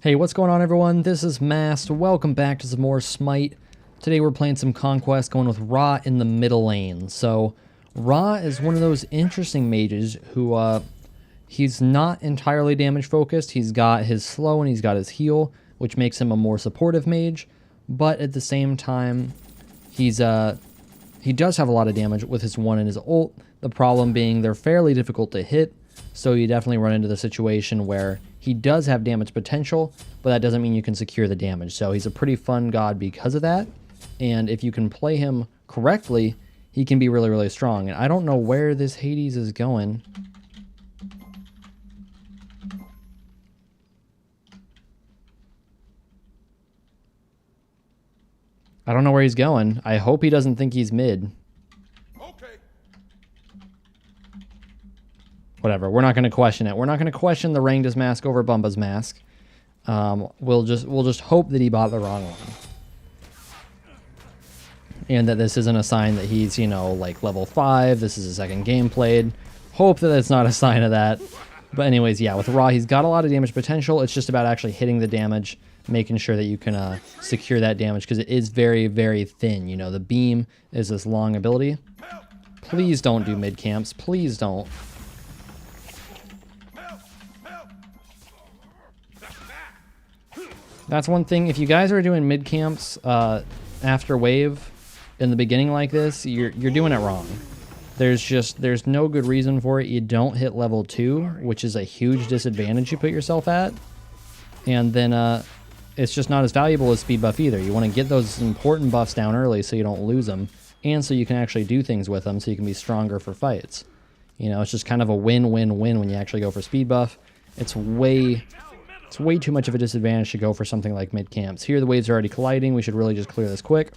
Hey, what's going on everyone? This is Mast. Welcome back to some more SMITE. Today we're playing some Conquest, going with Ra in the middle lane. So, Ra is one of those interesting mages who, he's not entirely damage focused. He's got his slow and he's got his heal, which makes him a more supportive mage. But at the same time, he does have a lot of damage with his 1 and his ult. The problem being they're fairly difficult to hit. So you definitely run into the situation where he does have damage potential, but that doesn't mean you can secure the damage. So he's a pretty fun god because of that. And if you can play him correctly, he can be really, really strong. And I don't know where this Hades is going. I don't know where he's going. I hope he doesn't think he's mid. Whatever, we're not going to question it. We're not going to question the Rangda's mask over Bumba's mask. We'll just hope that he bought the wrong one. And that this isn't a sign that he's, you know, like level 5. This is his second game played. Hope that it's not a sign of that. But anyways, yeah, with Ra, he's got a lot of damage potential. It's just about actually hitting the damage, making sure that you can secure that damage, because it is very, very thin. You know, the beam is this long ability. Please don't do mid camps. Please don't. That's one thing. If you guys are doing mid camps after wave in the beginning like this, you're doing it wrong. There's no good reason for it. You don't hit level 2, which is a huge disadvantage you put yourself at. And then it's just not as valuable as speed buff either. You want to get those important buffs down early so you don't lose them, and so you can actually do things with them so you can be stronger for fights. You know, it's just kind of a win-win-win when you actually go for speed buff. It's way too much of a disadvantage to go for something like mid camps. Here the waves are already colliding. We should really just clear this quick.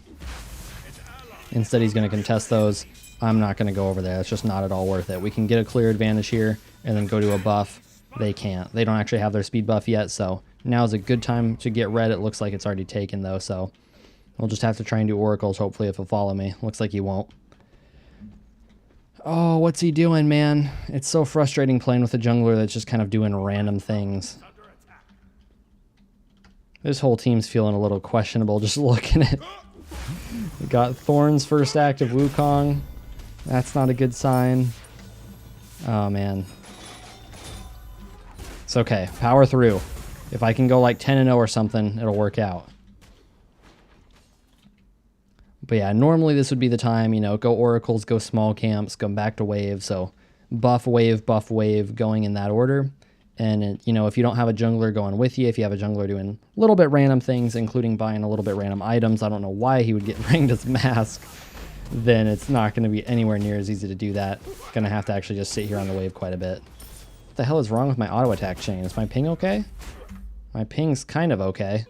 Instead he's going to contest those. I'm not going to go over there. It's just not at all worth it. We can get a clear advantage here and then go to a buff. They can't. They don't actually have their speed buff yet, so now is a good time to get red. It looks like it's already taken though, so we'll just have to try and do oracles, hopefully, if he'll follow me. Looks like he won't. Oh, what's he doing, man? It's so frustrating playing with a jungler that's just kind of doing random things. This whole team's feeling a little questionable just looking at it. We got Thorn's first active Wukong. That's not a good sign. Oh, man. It's okay. Power through. If I can go like 10-0 or something, it'll work out. But yeah, normally this would be the time, you know, go oracles, go small camps, go back to wave. So buff, wave, going in that order. And, you know, if you don't have a jungler going with you, if you have a jungler doing a little bit random things, including buying a little bit random items, I don't know why he would get Rangda's mask, then it's not going to be anywhere near as easy to do that. Going to have to actually just sit here on the wave quite a bit. What the hell is wrong with my auto attack chain? Is my ping okay? My ping's kind of okay.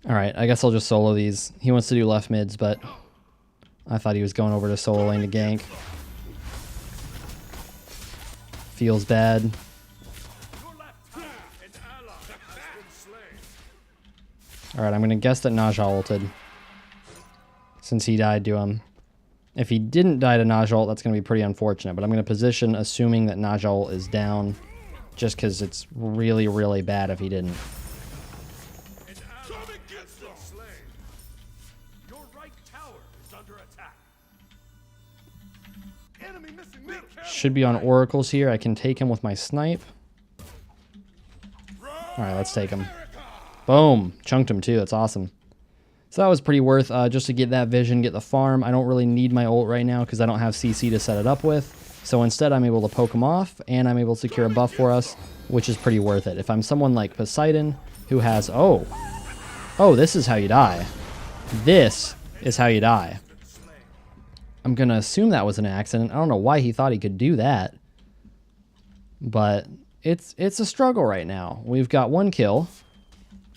Alright, I guess I'll just solo these. He wants to do left mids, but I thought he was going over to solo lane to gank. Feels bad. Alright, I'm going to guess that Naja ulted, since he died to him. If he didn't die to Naja ult, that's going to be pretty unfortunate, but I'm going to position assuming that Naja ult is down, just because it's really, really bad if he didn't. Should be on oracles here. I can take him with my snipe. Alright, let's take him. Boom! Chunked him too. That's awesome. So that was pretty worth just to get that vision, get the farm. I don't really need my ult right now because I don't have CC to set it up with. So instead I'm able to poke him off and I'm able to secure a buff for us, which is pretty worth it. If I'm someone like Poseidon who has... Oh, this is how you die. This is how you die. I'm going to assume that was an accident. I don't know why he thought he could do that. But it's a struggle right now. We've got 1 kill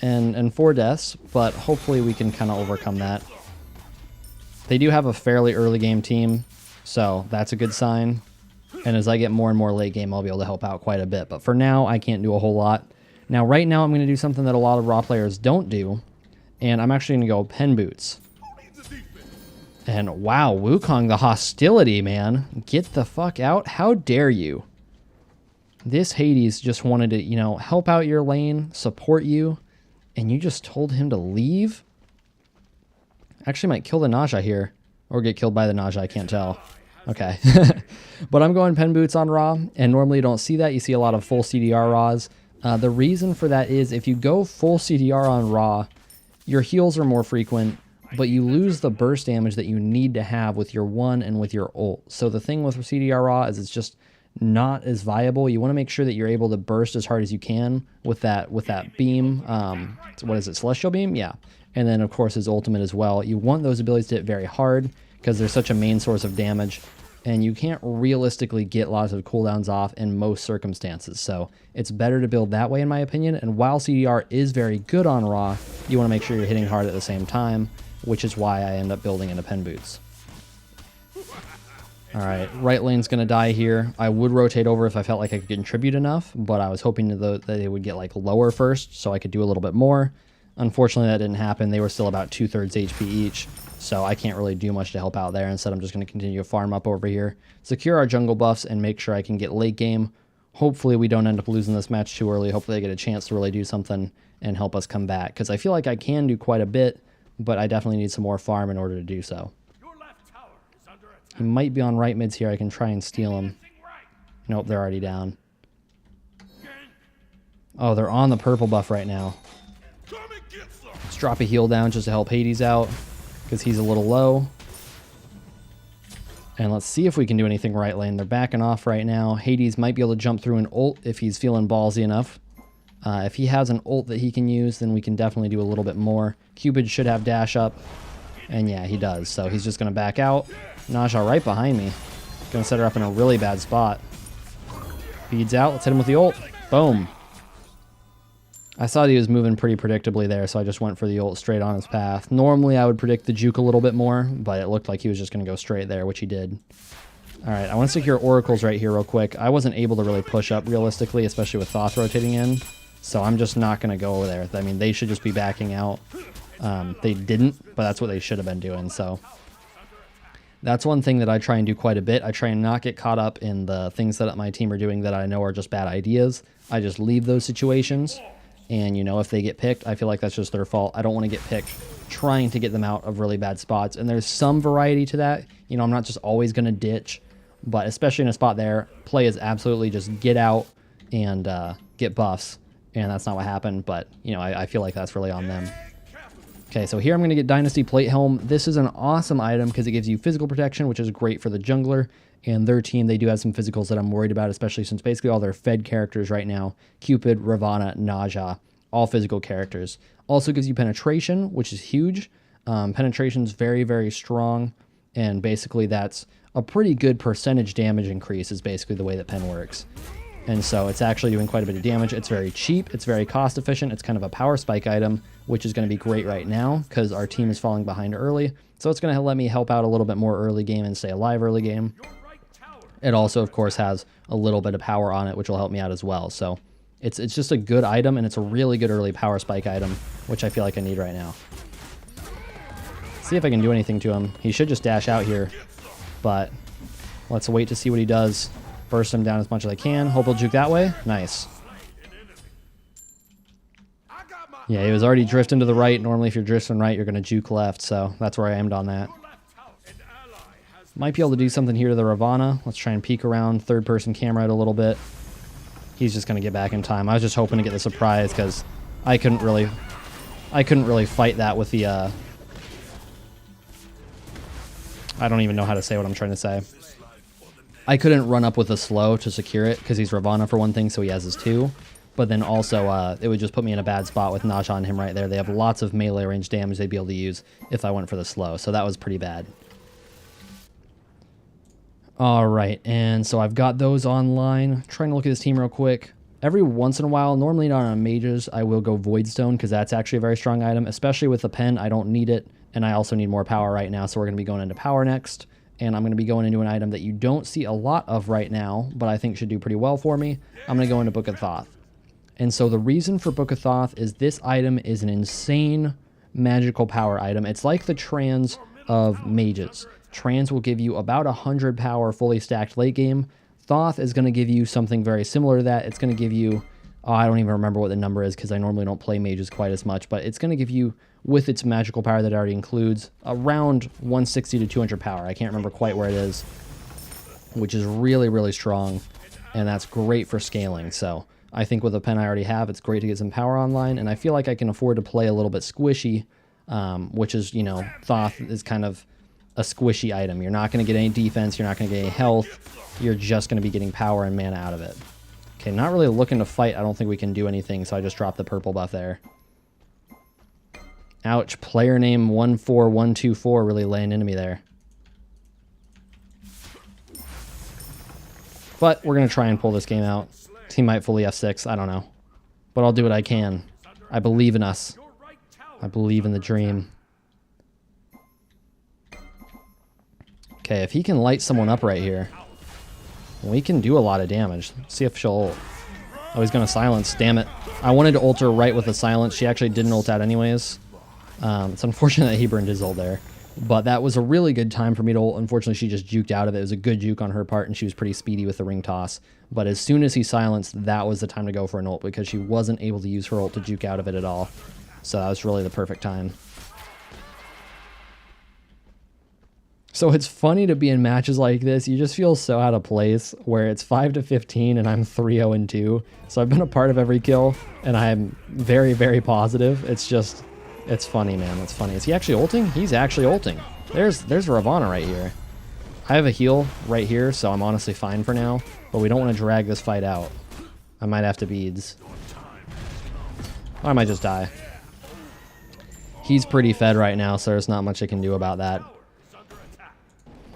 and 4 deaths, but hopefully we can kind of overcome that. They do have a fairly early game team, so that's a good sign. And as I get more and more late game, I'll be able to help out quite a bit. But for now, I can't do a whole lot. Now, right now, I'm going to do something that a lot of Raw players don't do, and I'm actually going to go pen boots. And wow, Wukong, the hostility, man. Get the fuck out. How dare you? This Hades just wanted to, you know, help out your lane, support you, and you just told him to leave? Actually might kill the Naja here, or get killed by the Naja, I can't tell. Okay. But I'm going pen boots on Ra, and normally you don't see that. You see a lot of full CDR Ras. The reason for that is if you go full CDR on Ra, your heals are more frequent, but you lose the burst damage that you need to have with your 1 and with your ult. So the thing with CDR Ra is it's just not as viable. You want to make sure that you're able to burst as hard as you can with that beam. What is it, Celestial Beam? Yeah. And then, of course, his ultimate as well. You want those abilities to hit very hard because they're such a main source of damage, and you can't realistically get lots of cooldowns off in most circumstances. So it's better to build that way, in my opinion. And while CDR is very good on Ra, you want to make sure you're hitting hard at the same time, which is why I end up building into pen boots. All right, right lane's going to die here. I would rotate over if I felt like I could contribute enough, but I was hoping that they would get like lower first so I could do a little bit more. Unfortunately, that didn't happen. They were still about 2/3 HP each, so I can't really do much to help out there. Instead, I'm just going to continue to farm up over here, secure our jungle buffs, and make sure I can get late game. Hopefully, we don't end up losing this match too early. Hopefully, I get a chance to really do something and help us come back, because I feel like I can do quite a bit, but I definitely need some more farm in order to do so. He might be on right mids here. I can try and steal him. Nope, they're already down. Oh, they're on the purple buff right now. Let's drop a heal down just to help Hades out, because he's a little low. And let's see if we can do anything right lane. They're backing off right now. Hades might be able to jump through an ult if he's feeling ballsy enough. If he has an ult that he can use, then we can definitely do a little bit more. Cupid should have dash up. And yeah, he does. So he's just going to back out. Naja right behind me. Going to set her up in a really bad spot. Feeds out. Let's hit him with the ult. Boom. I thought he was moving pretty predictably there, so I just went for the ult straight on his path. Normally, I would predict the juke a little bit more, but it looked like he was just going to go straight there, which he did. All right, I want to secure oracles right here real quick. I wasn't able to really push up realistically, especially with Thoth rotating in, so I'm just not going to go over there. I mean, they should just be backing out. They didn't, but that's what they should have been doing, so that's one thing that I try and do quite a bit. I try and not get caught up in the things that my team are doing that I know are just bad ideas. I just leave those situations, and, you know, if they get picked, I feel like that's just their fault. I don't want to get picked trying to get them out of really bad spots, and there's some variety to that. You know, I'm not just always going to ditch, but especially in a spot there, play is absolutely just get out and get buffs, and that's not what happened, but, you know, I feel like that's really on them. Okay, so here I'm going to get Dynasty Plate Helm. This is an awesome item because it gives you physical protection, which is great for the jungler. And their team, they do have some physicals that I'm worried about, especially since basically all their fed characters right now, Cupid, Ravana, Naja, all physical characters. Also gives you penetration, which is huge. Penetration's very, very strong. And basically that's a pretty good percentage damage increase is basically the way that pen works. And so it's actually doing quite a bit of damage. It's very cheap. It's very cost efficient. It's kind of a power spike item, which is going to be great right now because our team is falling behind early. So it's going to let me help out a little bit more early game and stay alive early game. It also, of course, has a little bit of power on it, which will help me out as well. So it's just a good item, and it's a really good early power spike item, which I feel like I need right now. See if I can do anything to him. He should just dash out here, but let's wait to see what he does. Burst him down as much as I can. Hope he'll juke that way. Nice. Yeah, he was already drifting to the right. Normally, if you're drifting right, you're going to juke left, so that's where I aimed on that. Might be able to do something here to the Ravana. Let's try and peek around third-person camera it a little bit. He's just going to get back in time. I was just hoping to get the surprise because I couldn't really fight that with the... I don't even know how to say what I'm trying to say. I couldn't run up with a slow to secure it because he's Ravana for one thing, so he has his 2. But then also, it would just put me in a bad spot with Naja on him right there. They have lots of melee range damage they'd be able to use if I went for the slow, so that was pretty bad. All right, and so I've got those online. Trying to look at this team real quick. Every once in a while, normally not on mages, I will go Voidstone because that's actually a very strong item, especially with the pen. I don't need it, and I also need more power right now, so we're going to be going into power next. And I'm going to be going into an item that you don't see a lot of right now, but I think should do pretty well for me. I'm going to go into Book of Thoth. And so the reason for Book of Thoth is this item is an insane magical power item. It's like the trans of mages. Trans will give you about 100 power fully stacked late game. Thoth is going to give you something very similar to that. It's going to give you, oh, I don't even remember what the number is because I normally don't play mages quite as much, but it's going to give you, with its magical power that it already includes, around 160 to 200 power. I can't remember quite where it is, which is really, really strong, and that's great for scaling. So I think with the pen I already have, it's great to get some power online, and I feel like I can afford to play a little bit squishy, which is, you know, Thoth is kind of a squishy item. You're not going to get any defense, you're not going to get any health, you're just going to be getting power and mana out of it. Okay, not really looking to fight. I don't think we can do anything, so I just dropped the purple buff there. Ouch, player name 14124 really laying into me there. But we're going to try and pull this game out. Team might fully F6, I don't know. But I'll do what I can. I believe in us. I believe in the dream. Okay, if he can light someone up right here, we can do a lot of damage. Let's see if she'll ult. Oh, he's going to silence. Damn it. I wanted to ult her right with the silence. She actually didn't ult out anyways. It's unfortunate that he burned his ult there. But that was a really good time for me to ult. Unfortunately, she just juked out of it. It was a good juke on her part, and she was pretty speedy with the ring toss. But as soon as he silenced, that was the time to go for an ult, because she wasn't able to use her ult to juke out of it at all. So that was really the perfect time. So it's funny to be in matches like this. You just feel so out of place, where it's 5-15 and I'm 3-0-2. So I've been a part of every kill, and I'm very, very positive. It's just, it's funny, man. It's funny. Is he actually ulting? He's actually ulting. There's Ravana right here. I have a heal right here, so I'm honestly fine for now. But we don't want to drag this fight out. I might have to beads. Or I might just die. He's pretty fed right now, so there's not much I can do about that.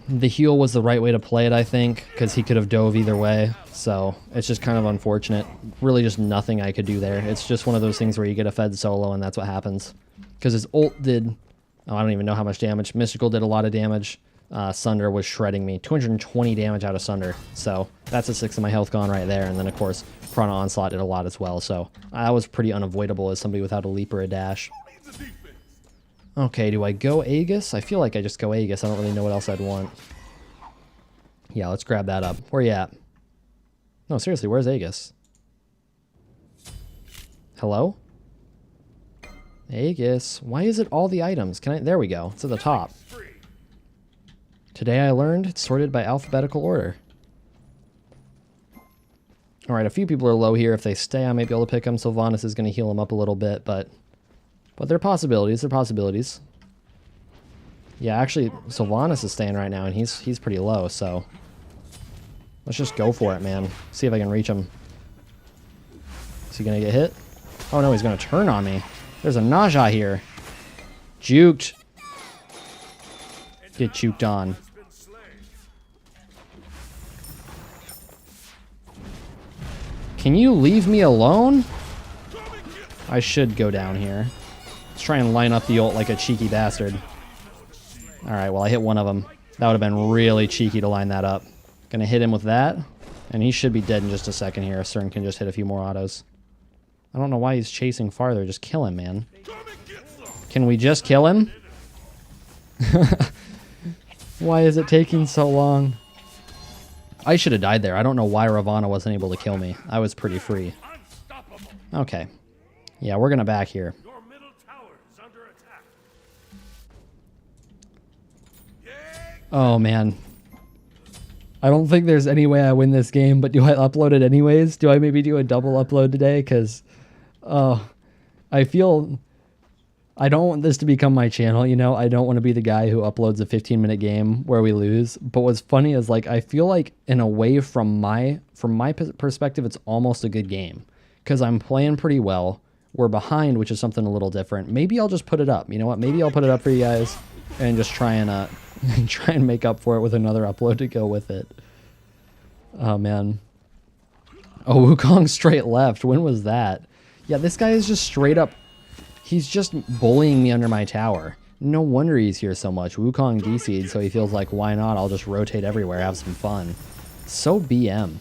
The heal was the right way to play it, I think, because he could have dove either way. So it's just kind of unfortunate. Really just nothing I could do there. It's just one of those things where you get a fed solo and that's what happens. Because his ult did, oh, I don't even know how much damage. Mystical did a lot of damage. Sunder was shredding me. 220 damage out of Sunder. So that's a 6 of my health gone right there. And then, of course, Prana Onslaught did a lot as well. So that was pretty unavoidable as somebody without a leap or a dash. Okay, do I go Aegis? I feel like I just go Aegis. I don't really know what else I'd want. Yeah, let's grab that up. Where you at? No, seriously, where's Aegis? Hello? Aegis. Why is it all the items? Can I? There we go. It's at the top. Today I learned it's sorted by alphabetical order. Alright, a few people are low here. If they stay, I might be able to pick them. Sylvanas is going to heal them up a little bit, but they're possibilities. They're possibilities. Yeah, actually, Sylvanas is staying right now, and he's pretty low, so let's just go for it, man. See if I can reach him. Is he going to get hit? Oh, no, he's going to turn on me. There's a Naja here. Juked. Get juked on. Can you leave me alone? I should go down here. Let's try and line up the ult like a cheeky bastard. Alright, well, I hit one of them. That would have been really cheeky to line that up. Gonna hit him with that, and he should be dead in just a second here. Cern can just hit a few more autos. I don't know why he's chasing farther. Just kill him, man. Can we just kill him? Why is it taking so long? I should have died there. I don't know why Ravana wasn't able to kill me. I was pretty free. Okay. Yeah, we're gonna back here. Oh, man. I don't think there's any way I win this game, but do I upload it anyways? Do I maybe do a double upload today? Because, I feel... I don't want this to become my channel, you know? I don't want to be the guy who uploads a 15-minute game where we lose. But what's funny is, like, I feel like, in a way, from my perspective, it's almost a good game. Because I'm playing pretty well. We're behind, which is something a little different. Maybe I'll just put it up. You know what? Maybe I'll put it up for you guys and just try and make up for it with another upload to go with it. Oh, man. Oh, Wukong straight left. When was that? Yeah, this guy is just straight up... He's just bullying me under my tower. No wonder he's here so much. Wukong DC'd, so he feels like, why not? I'll just rotate everywhere, have some fun. So BM.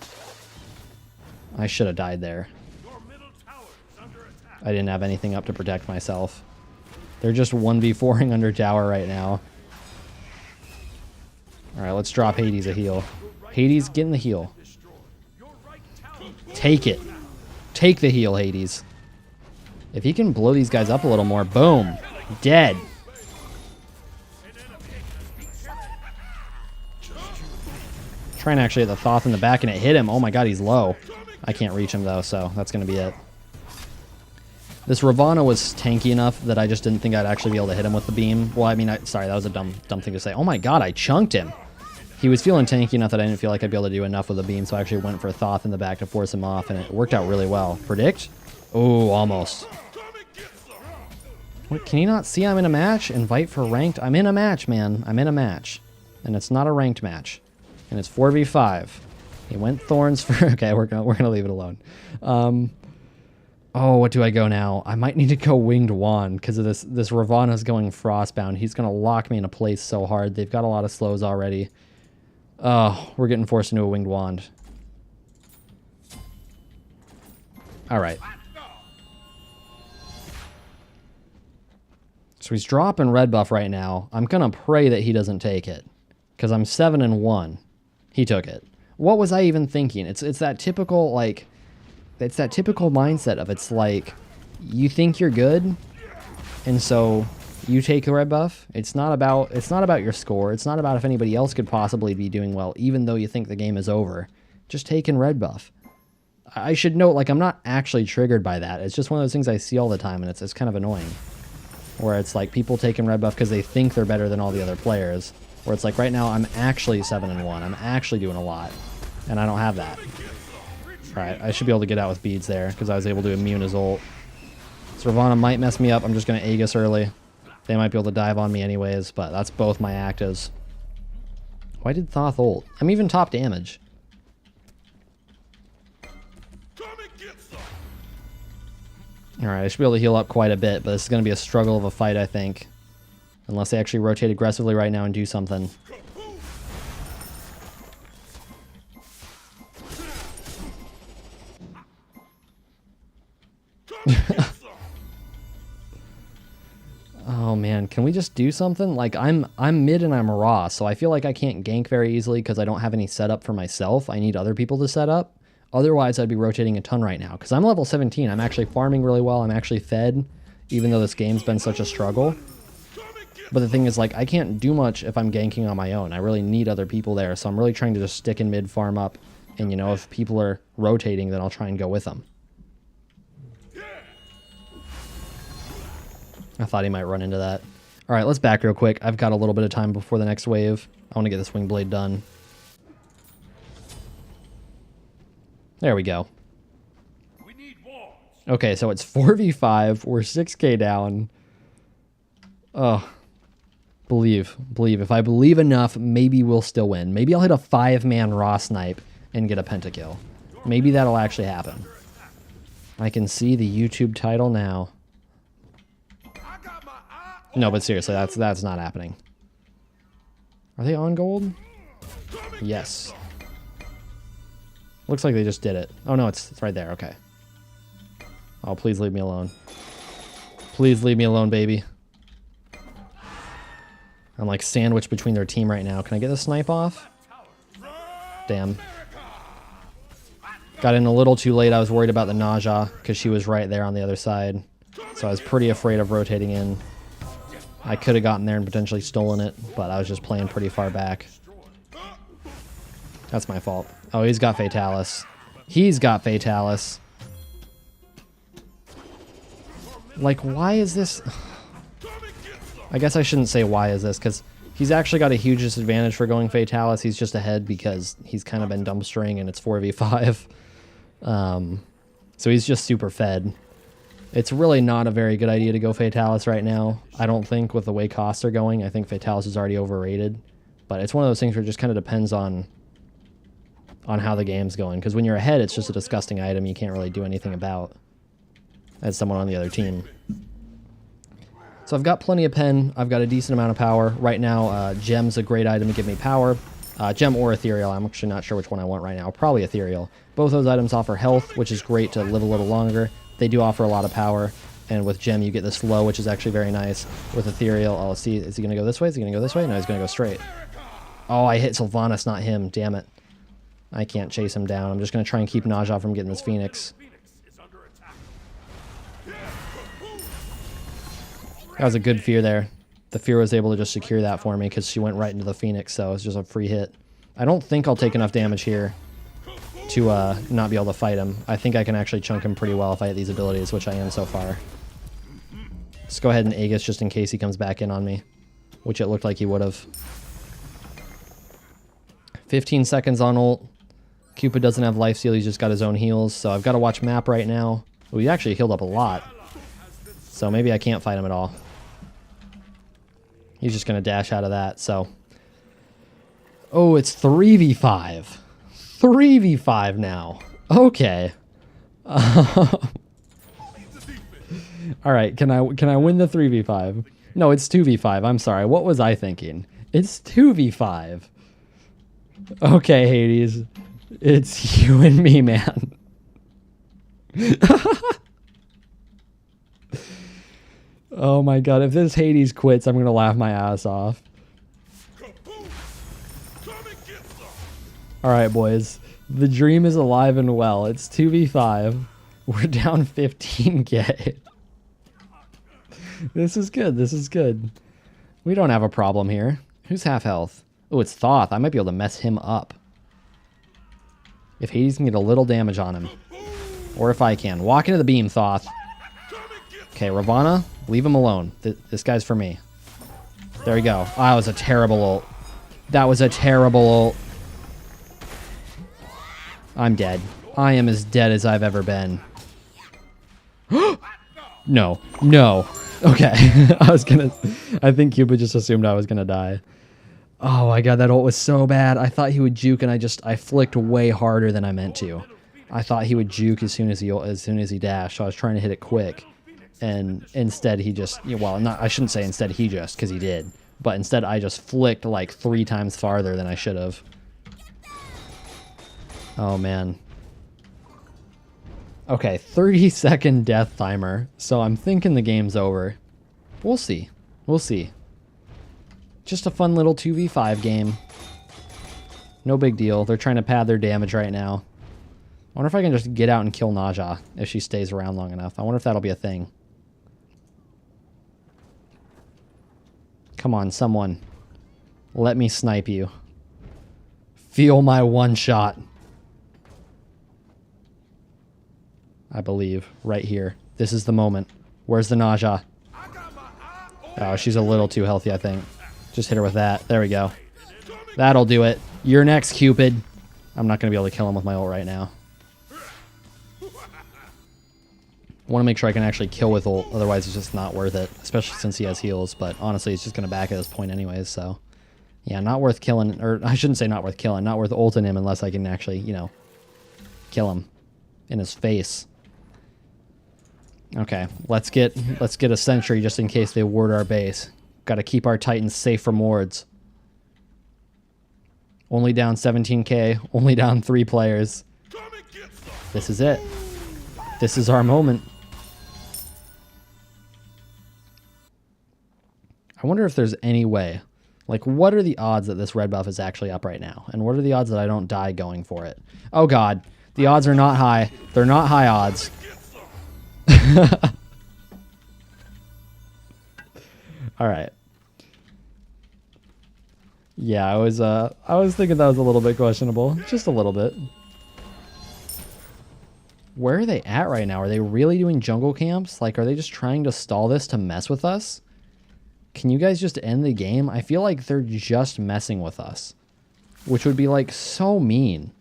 I should have died there. I didn't have anything up to protect myself. They're just 1v4ing under tower right now. Alright, let's drop Hades a heal. Hades, get in the heal. Take it. Take the heal, Hades. If he can blow these guys up a little more, boom. Dead. Trying to actually hit the Thoth in the back, and it hit him. Oh my god, he's low. I can't reach him, though, so that's going to be it. This Ravana was tanky enough that I just didn't think I'd actually be able to hit him with the beam. Well, I mean, sorry, that was a dumb thing to say. Oh my god, I chunked him. He was feeling tanky enough that I didn't feel like I'd be able to do enough with a beam, so I actually went for a Thoth in the back to force him off, and it worked out really well. Predict? Oh, almost. What, can you not see I'm in a match? Invite for ranked? I'm in a match, man. I'm in a match. And it's not a ranked match. And it's 4v5. He went Thorns for... Okay, we're gonna leave it alone. Oh, what do I go now? I might need to go Winged Wand because of this Ravana's going Frostbound. He's going to lock me in a place so hard. They've got a lot of slows already. Oh, we're getting forced into a Winged Wand. All right. So he's dropping red buff right now. I'm going to pray that he doesn't take it because I'm 7-1. He took it. What was I even thinking? It's that typical, like... It's that typical mindset of it's like you think you're good and so you take a red buff. It's not about your score. It's not about if anybody else could possibly be doing well even though you think the game is over. Just taking red buff. I should note, like, I'm not actually triggered by that. It's just one of those things I see all the time, and it's kind of annoying. Where it's like people taking red buff because they think they're better than all the other players. Where it's like right now I'm actually 7-1. I'm actually doing a lot and I don't have that. Alright, I should be able to get out with beads there, because I was able to immune his ult. So Ravana might mess me up. I'm just going to Aegis early. They might be able to dive on me anyways, but that's both my actives. Why did Thoth ult? I'm even top damage. Alright, I should be able to heal up quite a bit, but this is going to be a struggle of a fight, I think. Unless they actually rotate aggressively right now and do something. Oh man, can we just do something? Like I'm mid and I'm raw, so I feel like I can't gank very easily because I don't have any setup for myself. I need other people to set up. Otherwise, I'd be rotating a ton right now because I'm level 17. I'm actually farming really well. I'm actually fed, even though this game's been such a struggle. But the thing is, like, I can't do much if I'm ganking on my own. I really need other people there, so I'm really trying to just stick in mid, farm up, and you know, if people are rotating, then I'll try and go with them. I thought he might run into that. All right, let's back real quick. I've got a little bit of time before the next wave. I want to get this wing blade done. There we go. Okay, so it's 4v5. We're 6k down. Oh, believe. If I believe enough, maybe we'll still win. Maybe I'll hit a 5-man raw snipe and get a pentakill. Maybe that'll actually happen. I can see the YouTube title now. No, but seriously, that's not happening. Are they on gold? Yes. Looks like they just did it. Oh no, it's right there. Okay. Oh, please leave me alone. Please leave me alone, baby. I'm like sandwiched between their team right now. Can I get the snipe off? Damn. Got in a little too late. I was worried about the nausea because she was right there on the other side. So I was pretty afraid of rotating in. I could have gotten there and potentially stolen it, but I was just playing pretty far back. That's my fault. Oh, he's got Fatalis. He's got Fatalis. Like, why is this... I guess I shouldn't say why is this, because he's actually got a huge disadvantage for going Fatalis. He's just ahead because he's kind of been dumpstering and it's 4v5. So he's just super fed. It's really not a very good idea to go Fatalis right now. I don't think with the way costs are going. I think Fatalis is already overrated. But it's one of those things where it just kind of depends on how the game's going. Because when you're ahead, it's just a disgusting item you can't really do anything about as someone on the other team. So I've got plenty of pen. I've got a decent amount of power. Right now, Gem's a great item to give me power. Gem or Ethereal. I'm actually not sure which one I want right now. Probably Ethereal. Both those items offer health, which is great to live a little longer. They do offer a lot of power, and with Gem you get this flow, which is actually very nice. With Ethereal, I'll see, is he going to go this way? Is he going to go this way? No, he's going to go straight. Oh, I hit Sylvanas, not him. Damn it. I can't chase him down. I'm just going to try and keep Naja from getting this Phoenix. That was a good fear there. The fear was able to just secure that for me because she went right into the Phoenix, so it's just a free hit. I don't think I'll take enough damage here to not be able to fight him. I think I can actually chunk him pretty well if I hit these abilities, which I am so far. Let's go ahead and Aegis just in case he comes back in on me, which it looked like he would have. 15 seconds on ult. Cupid doesn't have life steal, he's just got his own heals, so I've got to watch map right now. Well, he actually healed up a lot, so maybe I can't fight him at all. He's just going to dash out of that, so... Oh, it's 3v5. 3v5 now. Okay. Alright, can I win the 3v5? No, it's 2v5. I'm sorry. What was I thinking? It's 2v5. Okay, Hades. It's you and me, man. Oh my god, if this Hades quits, I'm gonna laugh my ass off. Alright, boys. The dream is alive and well. It's 2v5. We're down 15k. This is good. This is good. We don't have a problem here. Who's half health? Oh, it's Thoth. I might be able to mess him up. If Hades can get a little damage on him. Or if I can. Walk into the beam, Thoth. Okay, Ravana, leave him alone. This guy's for me. There we go. Oh, that was a terrible ult. That was a terrible ult. I'm dead. I am as dead as I've ever been. No. No. Okay. I think Cupid just assumed I was gonna die. Oh my god, that ult was so bad. I thought he would juke and I flicked way harder than I meant to. I thought he would juke as soon as he dashed, so I was trying to hit it quick. And instead he just, well, I shouldn't say instead he just, because he did. But instead I just flicked like 3 times farther than I should have. Oh, man. Okay, 30-second death timer. So I'm thinking the game's over. We'll see. We'll see. Just a fun little 2v5 game. No big deal. They're trying to pad their damage right now. I wonder if I can just get out and kill Naja if she stays around long enough. I wonder if that'll be a thing. Come on, someone. Let me snipe you. Feel my one shot. I believe. Right here. This is the moment. Where's the Naja? Oh, she's a little too healthy, I think. Just hit her with that. There we go. That'll do it. You're next, Cupid. I'm not going to be able to kill him with my ult right now. I want to make sure I can actually kill with ult, otherwise it's just not worth it, especially since he has heals, but honestly it's just going to back at this point anyways, so... Yeah, not worth killing, or I shouldn't say not worth killing, not worth ulting him unless I can actually, you know, kill him in his face. Okay, let's get a sentry just in case they ward our base. Got to keep our Titans safe from wards. Only down 17k, only down 3 players. This is it. This is our moment. I wonder if there's any way. Like, what are the odds that this red buff is actually up right now? And what are the odds that I don't die going for it? Oh god, the odds are not high. They're not high odds. Alright. Yeah, I was thinking that was a little bit questionable. Just a little bit. Where are they at right now? Are they really doing jungle camps? Like, are they just trying to stall this to mess with us? Can you guys just end the game? I feel like they're just messing with us. Which would be, like, so mean.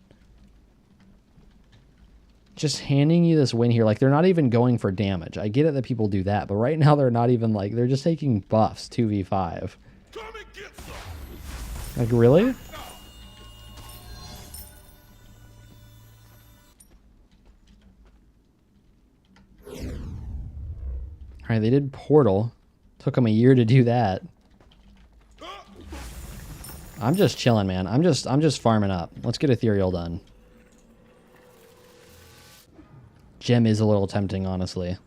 Just handing you this win here. Like, they're not even going for damage. I get it that people do that. But right now, they're not even, like... They're just taking buffs 2v5. Like, really? Alright, they did Portal. Took them a year to do that. I'm just chilling, man. I'm just farming up. Let's get Ethereal done. Gem is a little tempting, honestly.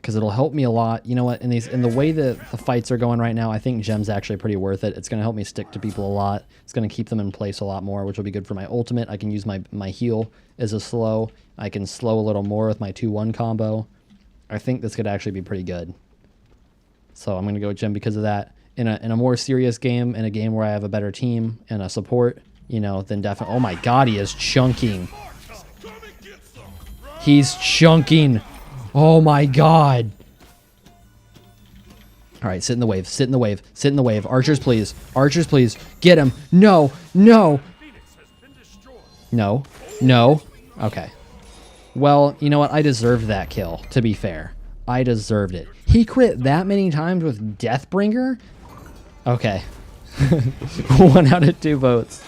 because it'll help me a lot. You know what? In the way that the fights are going right now, I think gem's actually pretty worth it. It's going to help me stick to people a lot. It's going to keep them in place a lot more, which will be good for my ultimate. I can use my heal as a slow. I can slow a little more with my 2-1 combo. I think this could actually be pretty good. So I'm going to go gem because of that. In a more serious game, in a game where I have a better team and a support, you know, then definitely... Oh my god, he is chunking. He's chunking. Oh my god. All right, sit in the wave. Sit in the wave. Sit in the wave. Archers, please. Archers, please. Get him. No. No. No. No. Okay. Well, you know what? I deserved that kill, to be fair. I deserved it. He crit that many times with Deathbringer? Okay. 1 out of 2 votes.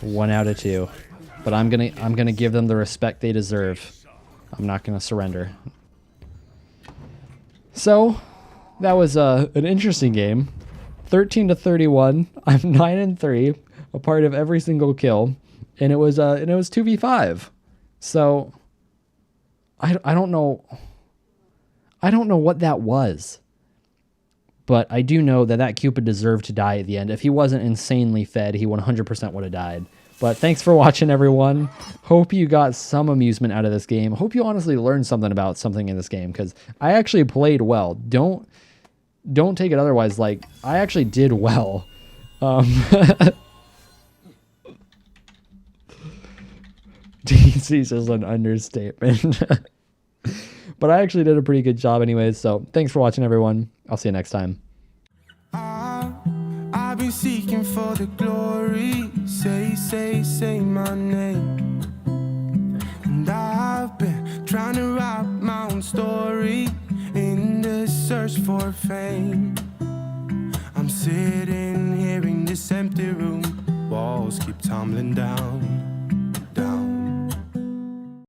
1 out of 2. But I'm gonna give them the respect they deserve. I'm not gonna surrender. So that was an interesting game. 13-31. I'm 9-3, a part of every single kill, and it was 2v5. So I don't know. I don't know what that was. But I do know that Cupid deserved to die at the end. If he wasn't insanely fed, he 100% would have died. But thanks for watching, everyone. Hope you got some amusement out of this game. Hope you honestly learned something about something in this game, because I actually played well. Don't take it otherwise. Like, I actually did well. DC's is an understatement. But I actually did a pretty good job anyways, so thanks for watching, everyone. I'll see you next time. I've been seeking for the glory. Say my name. And I've been trying to write my own story in the search for fame. I'm sitting here in this empty room. Walls keep tumbling down.